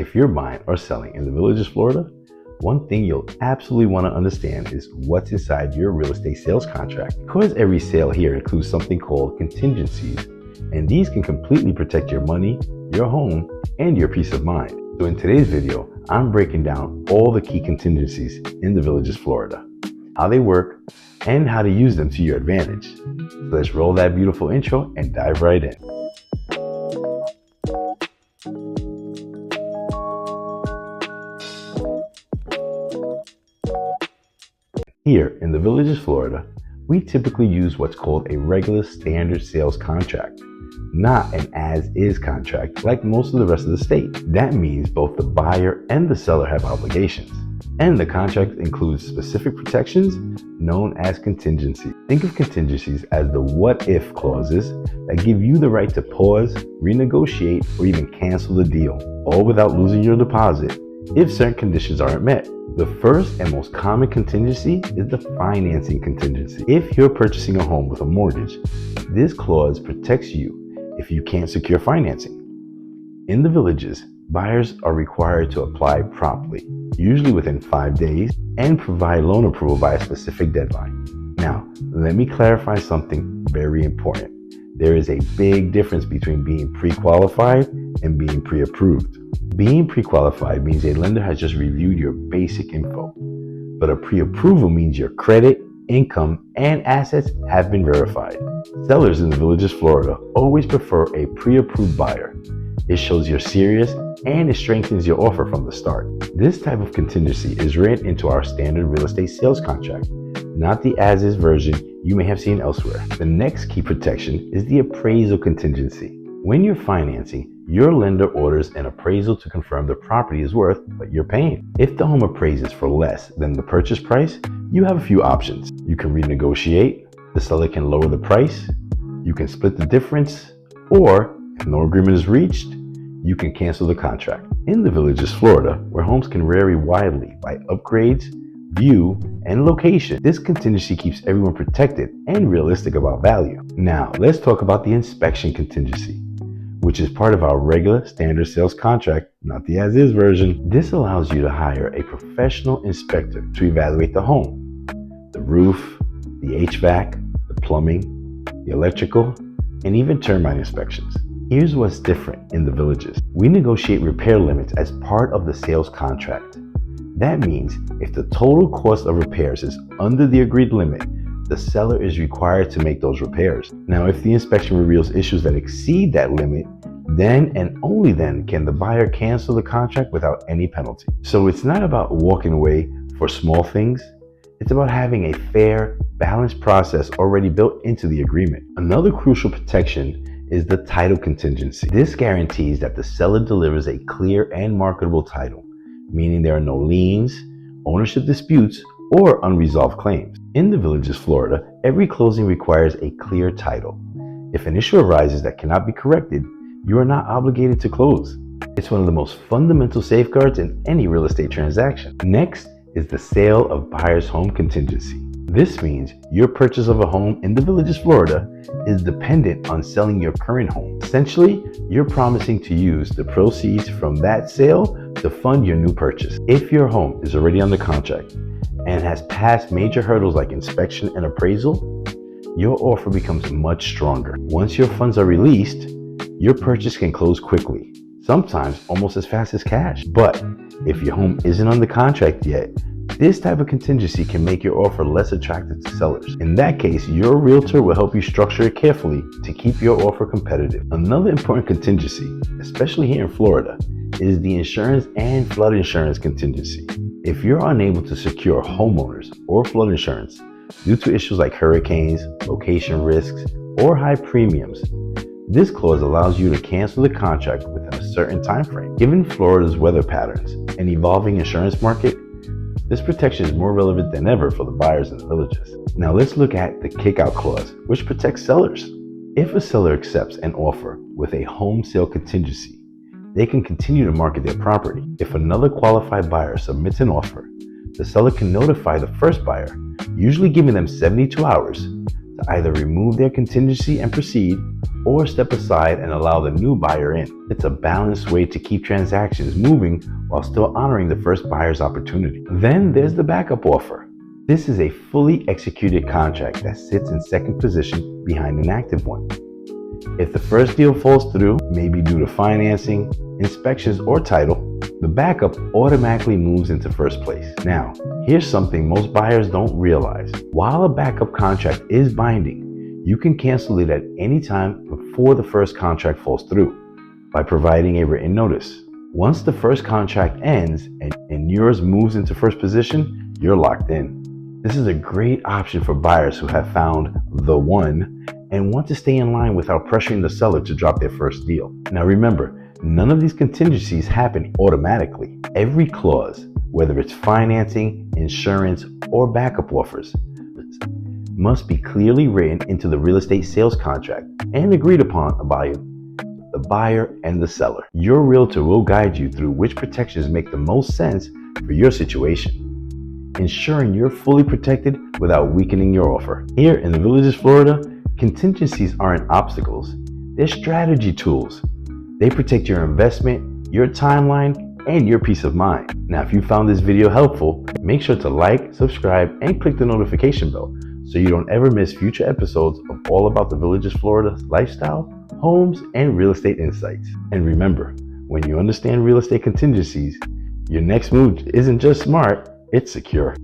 If you're buying or selling in the Villages, Florida, one thing you'll absolutely want to understand is what's inside your real estate sales contract. Because every sale here includes something called contingencies, and these can completely protect your money, your home, and your peace of mind. So in today's video, I'm breaking down all the key contingencies in the Villages, Florida, how they work, and how to use them to your advantage. So let's roll that beautiful intro and dive right in. Here in the Villages, Florida, we typically use what's called a regular standard sales contract, not an as-is contract like most of the rest of the state. That means both the buyer and the seller have obligations, and the contract includes specific protections known as contingencies. Think of contingencies as the what-if clauses that give you the right to pause, renegotiate, or even cancel the deal, all without losing your deposit if certain conditions aren't met. The first and most common contingency is the financing contingency. If you're purchasing a home with a mortgage, this clause protects you if you can't secure financing. In the Villages, buyers are required to apply promptly, usually within 5 days, and provide loan approval by a specific deadline. Now, let me clarify something very important. There is a big difference between being pre-qualified and being pre-approved. Being pre-qualified means a lender has just reviewed your basic info, but a pre-approval means your credit, income, and assets have been verified. Sellers in the Villages, Florida always prefer a pre-approved buyer. It shows you're serious and it strengthens your offer from the start. This type of contingency is written into our standard real estate sales contract, not the as-is version you may have seen elsewhere. The next key protection is the appraisal contingency. When you're financing, your lender orders an appraisal to confirm the property is worth what you're paying. If the home appraises for less than the purchase price, you have a few options. You can renegotiate, the seller can lower the price, you can split the difference, or if no agreement is reached, you can cancel the contract. In the Villages, Florida, where homes can vary widely by upgrades, view, and location, this contingency keeps everyone protected and realistic about value. Now, let's talk about the inspection contingency, which is part of our regular standard sales contract, not the as-is version. This allows you to hire a professional inspector to evaluate the home, the roof, the HVAC, the plumbing, the electrical, and even termite inspections. Here's what's different in the Villages. We negotiate repair limits as part of the sales contract. That means if the total cost of repairs is under the agreed limit, the seller is required to make those repairs. Now, if the inspection reveals issues that exceed that limit, then and only then can the buyer cancel the contract without any penalty. So it's not about walking away for small things. It's about having a fair, balanced process already built into the agreement. Another crucial protection is the title contingency. This guarantees that the seller delivers a clear and marketable title, meaning there are no liens, ownership disputes, or unresolved claims. In the Villages, Florida, every closing requires a clear title. If an issue arises that cannot be corrected, you are not obligated to close. It's one of the most fundamental safeguards in any real estate transaction. Next is the sale of buyer's home contingency. This means your purchase of a home in the Villages, Florida is dependent on selling your current home. Essentially, you're promising to use the proceeds from that sale to fund your new purchase. If your home is already under contract and has passed major hurdles like inspection and appraisal, your offer becomes much stronger. Once your funds are released, your purchase can close quickly, sometimes almost as fast as cash. But if your home isn't under contract yet, this type of contingency can make your offer less attractive to sellers. In that case, your realtor will help you structure it carefully to keep your offer competitive. Another important contingency, especially here in Florida, is the insurance and flood insurance contingency. If you're unable to secure homeowners or flood insurance due to issues like hurricanes, location risks, or high premiums, this clause allows you to cancel the contract within a certain time frame. Given Florida's weather patterns and evolving insurance market, this protection is more relevant than ever for the buyers in the Villages. Now let's look at the kick-out clause, which protects sellers. If a seller accepts an offer with a home sale contingency, they can continue to market their property. If another qualified buyer submits an offer, the seller can notify the first buyer, usually giving them 72 hours, to either remove their contingency and proceed, or step aside and allow the new buyer in. It's a balanced way to keep transactions moving while still honoring the first buyer's opportunity. Then there's the backup offer. This is a fully executed contract that sits in second position behind an active one. If the first deal falls through, maybe due to financing, inspections, or title, the backup automatically moves into first place. Now, here's something most buyers don't realize. While a backup contract is binding, you can cancel it at any time before the first contract falls through by providing a written notice. Once the first contract ends and yours moves into first position, you're locked in. This is a great option for buyers who have found the one and want to stay in line without pressuring the seller to drop their first deal. Now remember, none of these contingencies happen automatically. Every clause, whether it's financing, insurance, or backup offers, must be clearly written into the real estate sales contract and agreed upon by the buyer and the seller. Your realtor will guide you through which protections make the most sense for your situation, ensuring you're fully protected without weakening your offer. Here in the Villages, Florida, contingencies aren't obstacles. They're strategy tools. They protect your investment, your timeline, and your peace of mind. Now, if you found this video helpful, make sure to like, subscribe, and click the notification bell so you don't ever miss future episodes of all about the Villages, Florida lifestyle, homes, and real estate insights. And remember, when you understand real estate contingencies, your next move isn't just smart, it's secure.